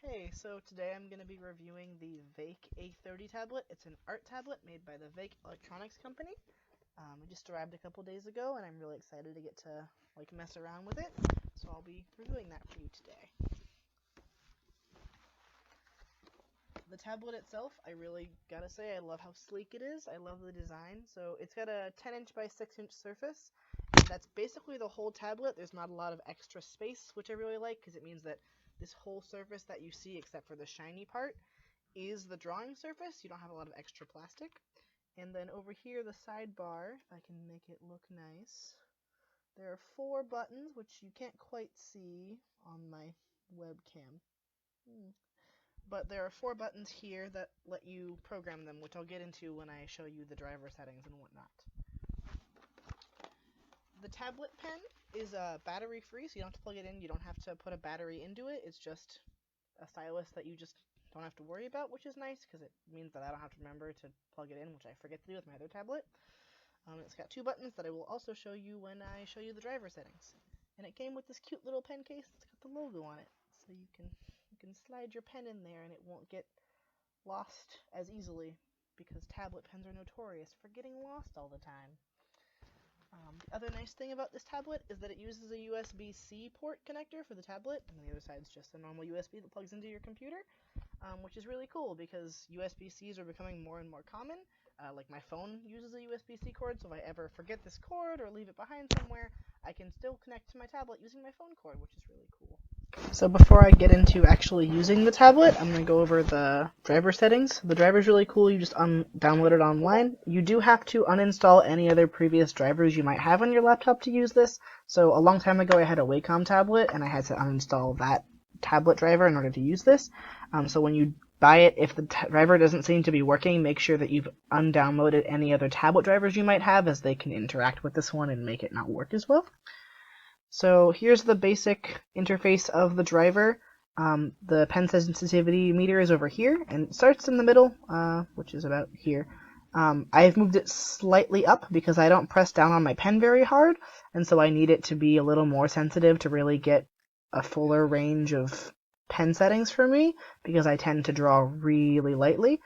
Hey, so today I'm going to be reviewing the VEIKK A30 tablet. It's an art tablet made by the VEIKK Electronics company. It just arrived a couple days ago, and I'm really excited to get to mess around with it. So I'll be reviewing that for you today. The tablet itself, I really gotta say, I love how sleek it is. I love the design. So it's got a 10-inch by 6-inch surface. That's basically the whole tablet. There's not a lot of extra space, which I really like because it means that this whole surface that you see, except for the shiny part, is the drawing surface. You don't have a lot of extra plastic. And then over here, the sidebar, if I can make it look nice, there are 4 buttons, which you can't quite see on my webcam. But there are 4 buttons here that let you program them, which I'll get into when I show you the driver settings and whatnot. The tablet pen is battery free, so you don't have to plug it in. You don't have to put a battery into it. It's just a stylus that you just don't have to worry about, which is nice because it means that I don't have to remember to plug it in, which I forget to do with my other tablet. It's got 2 buttons that I will also show you when I show you the driver settings. And it came with this cute little pen case that's got the logo on it, so you can slide your pen in there and it won't get lost as easily because tablet pens are notorious for getting lost all the time. The other nice thing about this tablet is that it uses a USB-C port connector for the tablet, and the other side is just a normal USB that plugs into your computer, which is really cool because USB-Cs are becoming more and more common. Like my phone uses a USB-C cord, so if I ever forget this cord or leave it behind somewhere, I can still connect to my tablet using my phone cord, which is really cool. So before I get into actually using the tablet, I'm going to go over the driver settings. The driver is really cool. You just download it online. You do have to uninstall any other previous drivers you might have on your laptop to use this. So a long time ago I had a Wacom tablet and I had to uninstall that tablet driver in order to use this. So when you buy it, if the driver doesn't seem to be working, make sure that you've undownloaded any other tablet drivers you might have, as they can interact with this one and make it not work as well. So here's the basic interface of the driver. The pen sensitivity meter is over here, and it starts in the middle, which is about here. I've moved it slightly up because I don't press down on my pen very hard, and so I need it to be a little more sensitive to really get a fuller range of pen settings for me, because I tend to draw really lightly.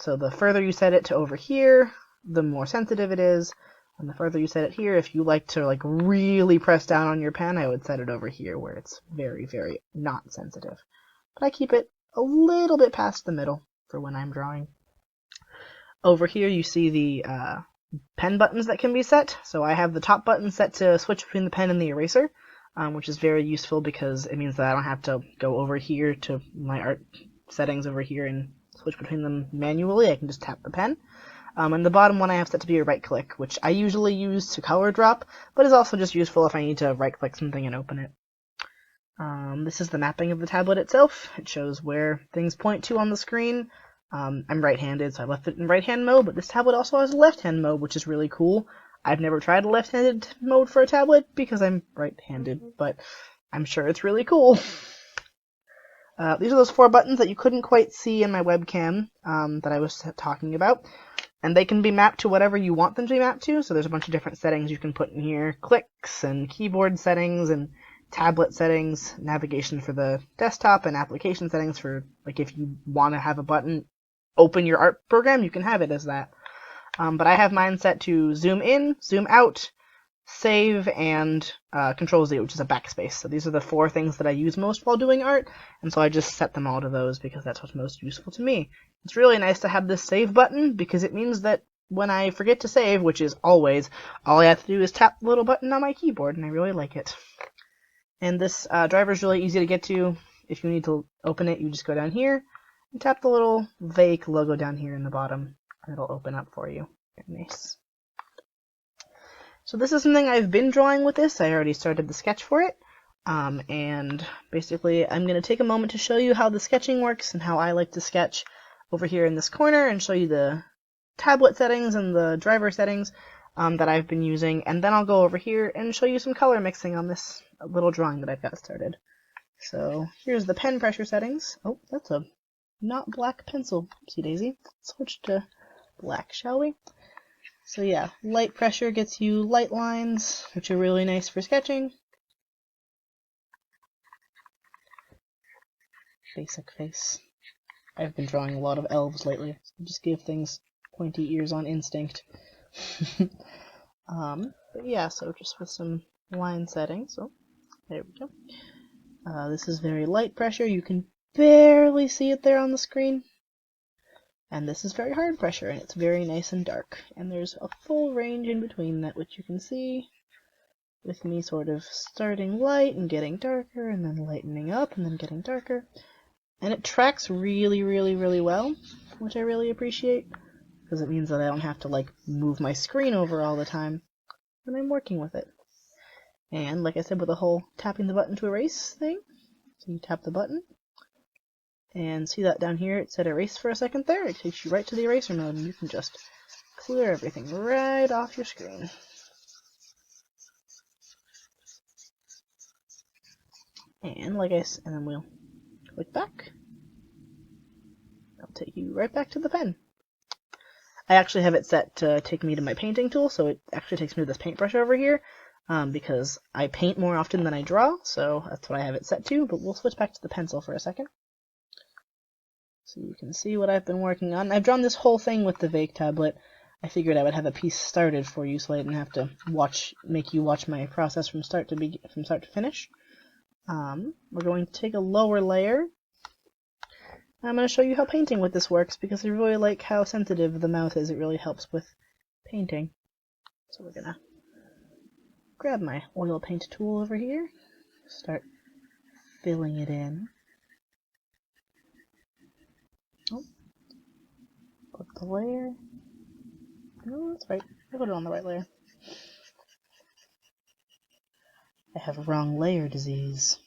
So the further you set it to over here, the more sensitive it is. And the further you set it here, if you like to really press down on your pen, I would set it over here where it's very, very not sensitive. But I keep it a little bit past the middle for when I'm drawing. Over here you see the pen buttons that can be set. So I have the top button set to switch between the pen and the eraser, which is very useful because it means that I don't have to go over here to my art settings over here and switch between them manually. I can just tap the pen. And the bottom one I have set to be a right click, which I usually use to color drop, but is also just useful if I need to right click something and open it. This is the mapping of the tablet itself. It shows where things point to on the screen. I'm right-handed, so I left it in right-hand mode, but this tablet also has a left-hand mode, which is really cool. I've never tried a left-handed mode for a tablet because I'm right-handed, but I'm sure it's really cool. These are those 4 buttons that you couldn't quite see in my webcam that I was talking about. And they can be mapped to whatever you want them to be mapped to, so there's a bunch of different settings you can put in here. Clicks and keyboard settings and tablet settings, navigation for the desktop, and application settings for, if you want to have a button open your art program, you can have it as that. But I have mine set to zoom in, zoom out, save, and Control Z, which is a backspace. So these are the 4 things that I use most while doing art, and so I just set them all to those because that's what's most useful to me. It's really nice to have this save button because it means that when I forget to save, which is always, all I have to do is tap the little button on my keyboard, and I really like it. And this driver is really easy to get to. If you need to open it, you just go down here and tap the little VEIKK logo down here in the bottom, and it'll open up for you. Very nice. So this is something I've been drawing with this. I already started the sketch for it. And basically I'm going to take a moment to show you how the sketching works and how I like to sketch over here in this corner, and show you the tablet settings and the driver settings that I've been using. And then I'll go over here and show you some color mixing on this little drawing that I've got started. So here's the pen pressure settings. Oh, that's a not black pencil. Oopsie daisy. Switch to black, shall we? So yeah, light pressure gets you light lines, which are really nice for sketching. basic face. I've been drawing a lot of elves lately. So just give things pointy ears on instinct. But yeah, so just with some line setting, so there we go. This is very light pressure. You can barely see it there on the screen. And this is very hard pressure, and it's very nice and dark. And there's a full range in between that, which you can see with me sort of starting light and getting darker, and then lightening up, and then getting darker. And it tracks really, really, really well, which I really appreciate, because it means that I don't have to, like, move my screen over all the time when I'm working with it. And, like I said, with the whole tapping the button to erase thing, so you tap the button, and see that down here, it said erase for a second there. It takes you right to the eraser mode, and you can just clear everything right off your screen. And like I said, and then we'll click back. I'll take you right back to the pen. I actually have it set to take me to my painting tool, so it actually takes me to this paintbrush over here, because I paint more often than I draw, so that's what I have it set to, but we'll switch back to the pencil for a second. So you can see what I've been working on. I've drawn this whole thing with the VEIKK tablet. I figured I would have a piece started for you so I didn't have to make you watch my process from start to finish. We're going to take a lower layer. I'm going to show you how painting with this works, because I really like how sensitive the mouth is. It really helps with painting. So we're going to grab my oil paint tool over here, start filling it in. Oh, put the layer. No, that's right. I put it on the right layer. I have wrong layer disease.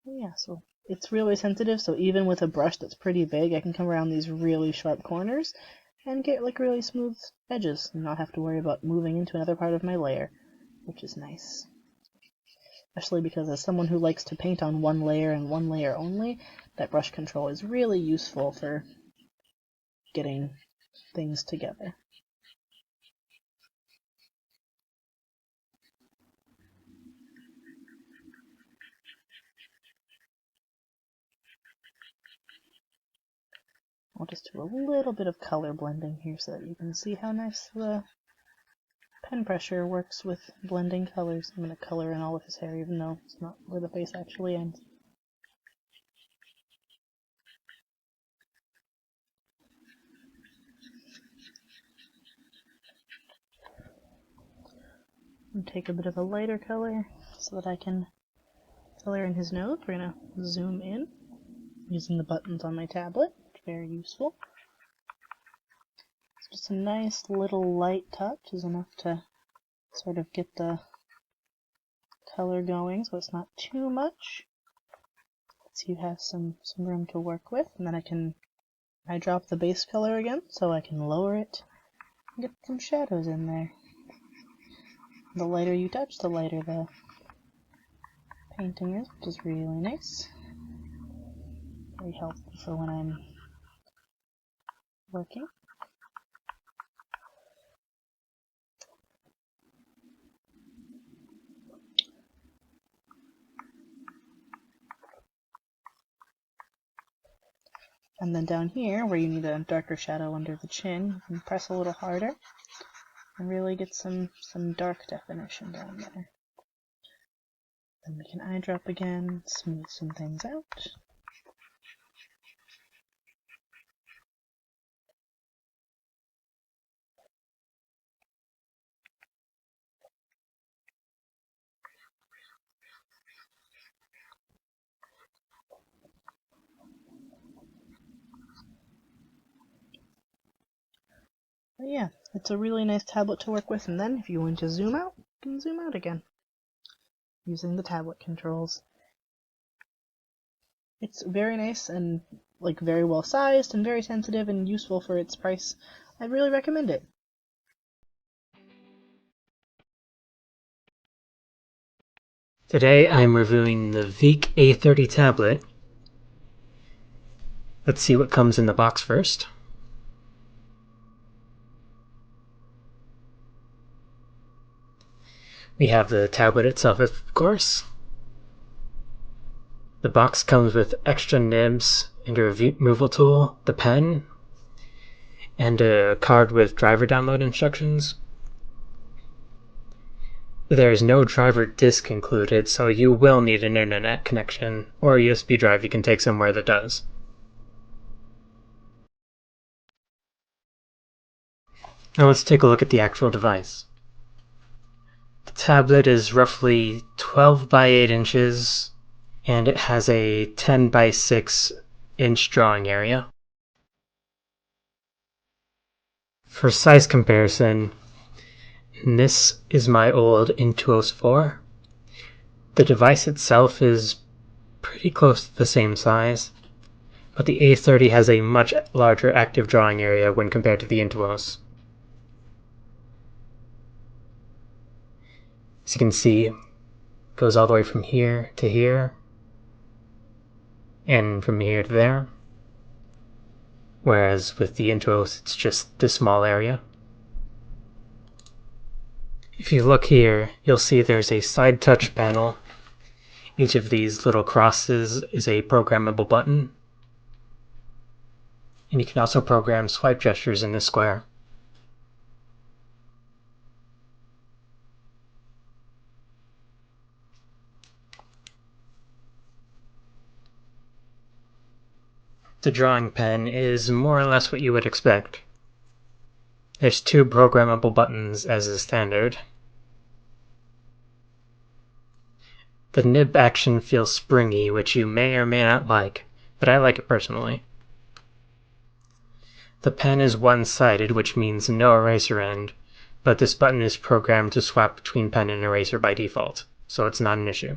Yeah, so it's really sensitive, so even with a brush that's pretty big, I can come around these really sharp corners and get like really smooth edges and not have to worry about moving into another part of my layer, which is nice. Especially because as someone who likes to paint on one layer and one layer only, that brush control is really useful for getting things together. I'll just do a little bit of color blending here so that you can see how nice the pen pressure works with blending colors. I'm going to color in all of his hair, even though it's not where the face actually ends. And take a bit of a lighter color so that I can color in his nose. We're going to zoom in using the buttons on my tablet. Very useful. Just a nice little light touch is enough to sort of get the color going, so it's not too much. So you have some room to work with, and then I drop the base color again, so I can lower it and get some shadows in there. The lighter you touch, the lighter the painting is, which is really nice. Very helpful for when I'm working. And then down here, where you need a darker shadow under the chin, you can press a little harder and really get some dark definition down there. Then we can eyedrop again, smooth some things out. But yeah, it's a really nice tablet to work with, and then if you want to zoom out, you can zoom out again using the tablet controls. It's very nice and like very well sized and very sensitive and useful for its price. I really recommend it. Today I'm reviewing the VEIKK A30 tablet. Let's see what comes in the box first. We have the tablet itself, of course. The box comes with extra nibs and a removal tool, the pen, and a card with driver download instructions. There is no driver disk included, so you will need an internet connection or a USB drive you can take somewhere that does. Now let's take a look at the actual device. The tablet is roughly 12 by 8 inches, and it has a 10 by 6 inch drawing area. For size comparison, this is my old Intuos 4. The device itself is pretty close to the same size, but the A30 has a much larger active drawing area when compared to the Intuos. As you can see, it goes all the way from here to here, and from here to there, whereas with the Intuos it's just this small area. If you look here, you'll see there's a side touch panel. Each of these little crosses is a programmable button, and you can also program swipe gestures in this square. The drawing pen is more or less what you would expect. There's 2 programmable buttons as is standard. The nib action feels springy, which you may or may not like, but I like it personally. The pen is one-sided, which means no eraser end, but this button is programmed to swap between pen and eraser by default, so it's not an issue.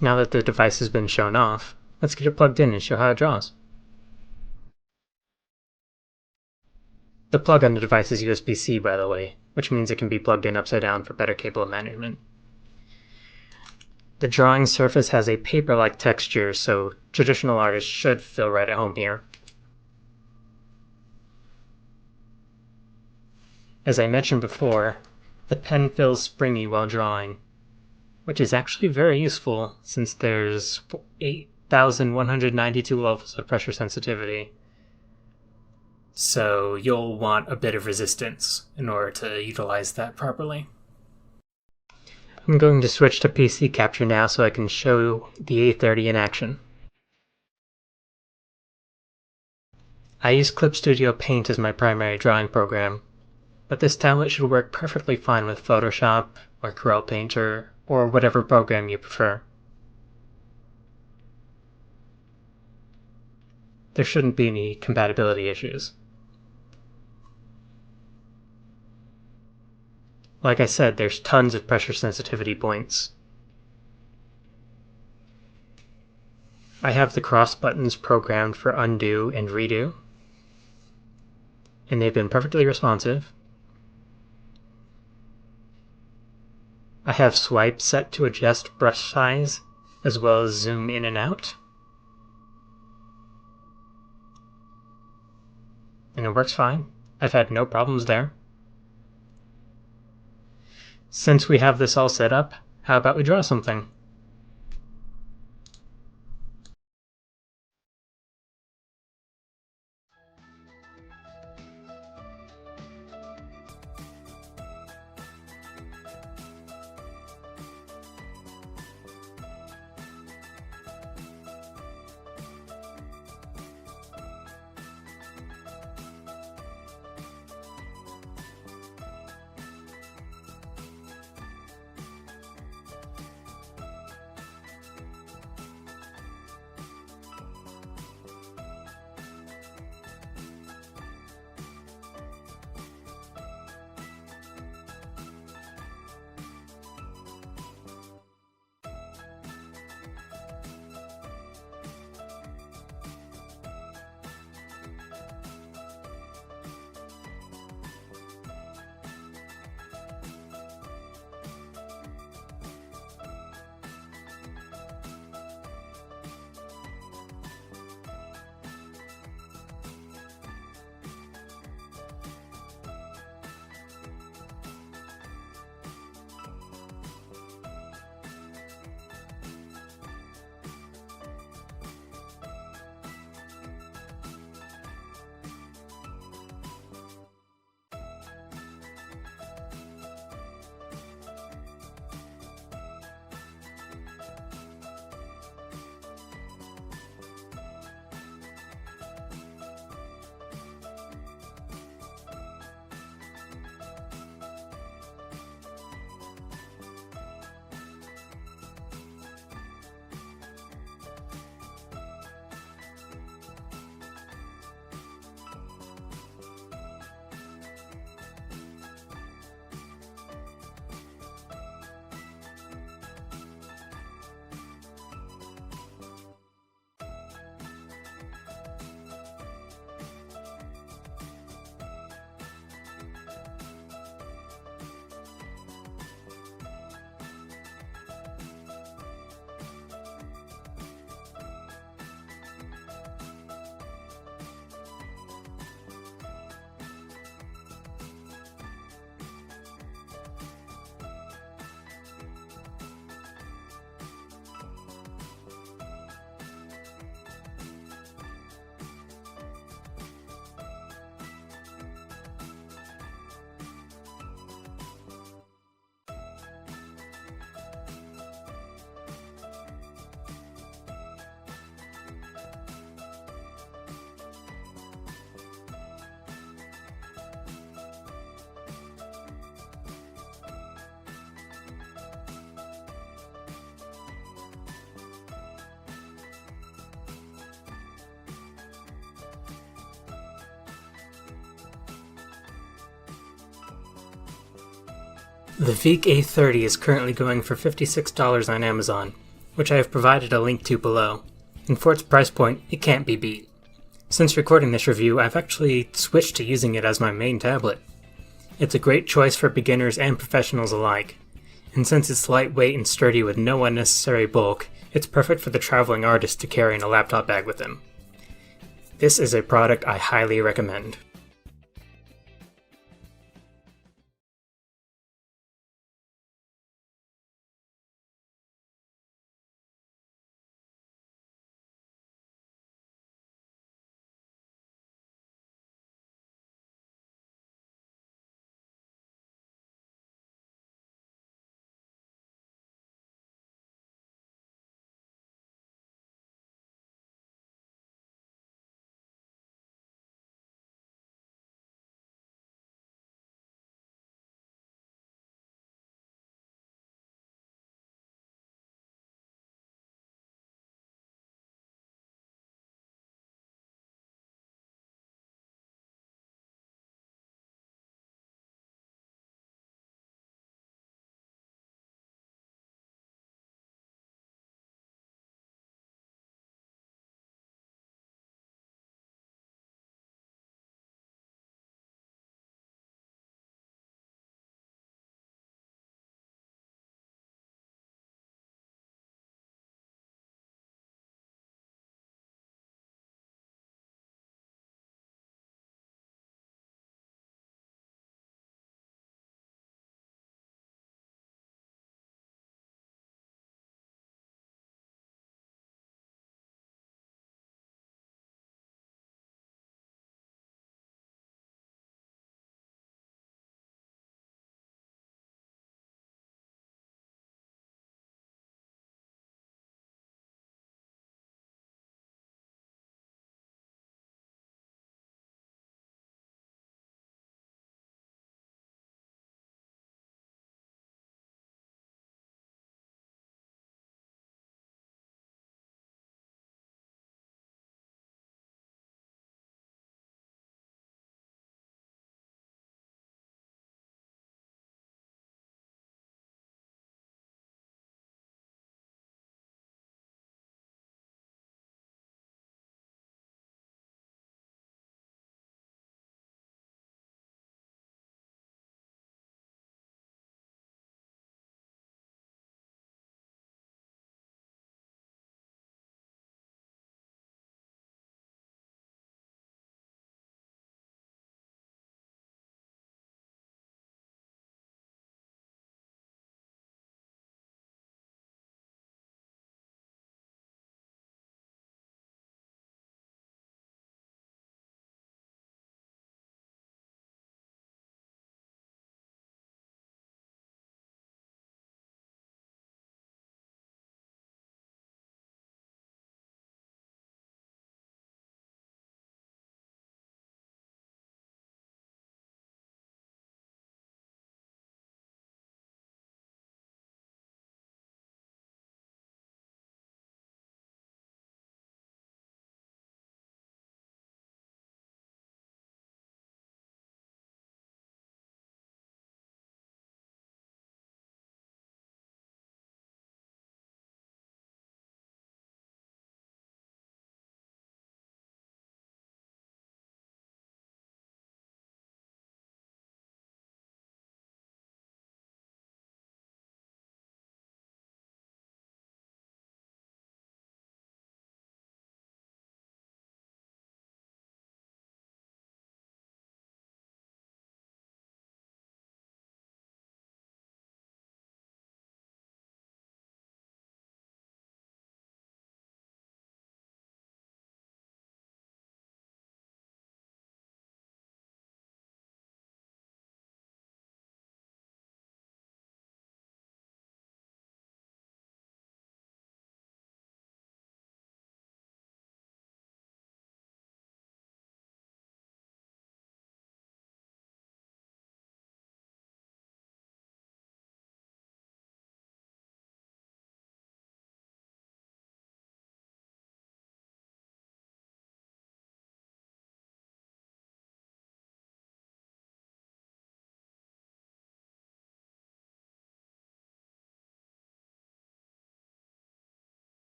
Now that the device has been shown off, let's get it plugged in and show how it draws. The plug on the device is USB-C, by the way, which means it can be plugged in upside down for better cable management. The drawing surface has a paper-like texture, so traditional artists should feel right at home here. As I mentioned before, the pen feels springy while drawing, which is actually very useful since there's 8,192 levels of pressure sensitivity. So you'll want a bit of resistance in order to utilize that properly. I'm going to switch to PC Capture now so I can show the A30 in action. I use Clip Studio Paint as my primary drawing program, but this tablet should work perfectly fine with Photoshop or Corel Painter or whatever program you prefer. There shouldn't be any compatibility issues. Like I said, there's tons of pressure sensitivity points. I have the cross buttons programmed for undo and redo, and they've been perfectly responsive. I have swipe set to adjust brush size, as well as zoom in and out. And it works fine. I've had no problems there. Since we have this all set up, how about we draw something? The VEIKK A30 is currently going for $56 on Amazon, which I have provided a link to below, and for its price point, it can't be beat. Since recording this review, I've actually switched to using it as my main tablet. It's a great choice for beginners and professionals alike, and since it's lightweight and sturdy with no unnecessary bulk, it's perfect for the traveling artist to carry in a laptop bag with him. This is a product I highly recommend.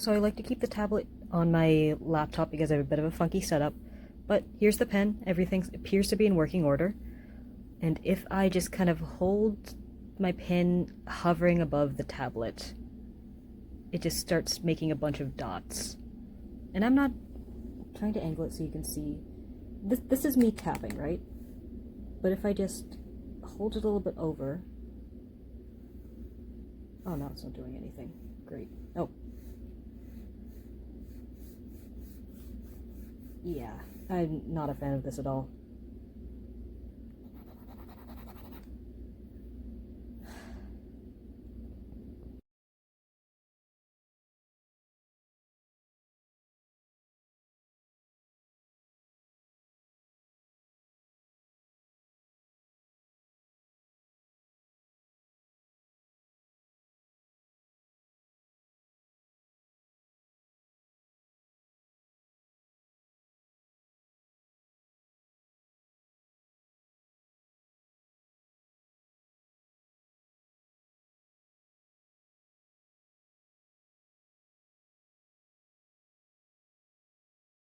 So I like to keep the tablet on my laptop because I have a bit of a funky setup. But here's the pen. Everything appears to be in working order. And if I just kind of hold my pen hovering above the tablet, it just starts making a bunch of dots. And I'm not trying to angle it so you can see. This is me tapping, right? But if I just hold it a little bit over... Oh, no, it's not doing anything. Great. Oh. Yeah, I'm not a fan of this at all.